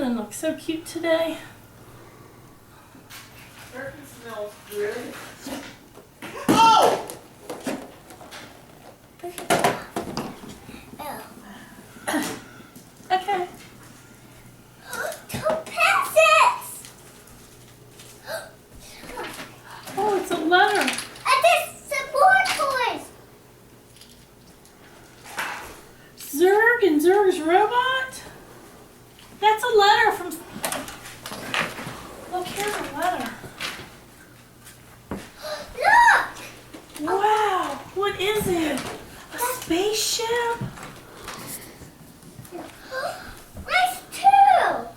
and look so cute today. Turkey smells good. Oh! Okay. Don't pass it! Oh, it's a letter. And there's some more toys! Zurg and Zurg's robot? That's a letter from... Look, here's a letter. Look! Wow, what is it? A spaceship? Nice too!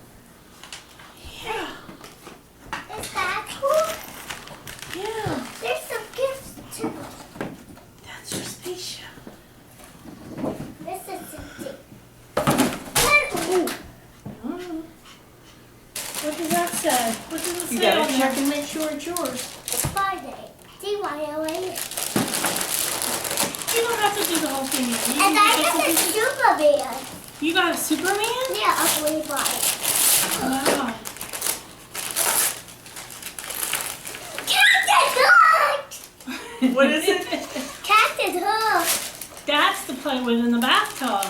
Yeah, Is that cool? yeah. There's some gifts too. That's your spaceship. This is empty. Mm. What does that say? What does it You say on gotta check there? and make sure it's yours. It's Friday. DYOA. You don't have to do the whole thing yet. You And can I just got a do- Superman. You got a Superman? Yeah, a Levi. Wow. Captain Hook! What is it? Captain Hook! That's to play with in the bathtub.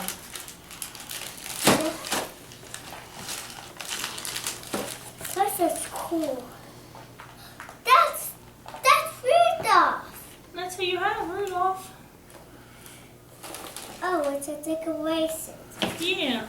This is cool. That's Rudolph. That's who you have, Rudolph. Oh, it's a decoration. Yeah.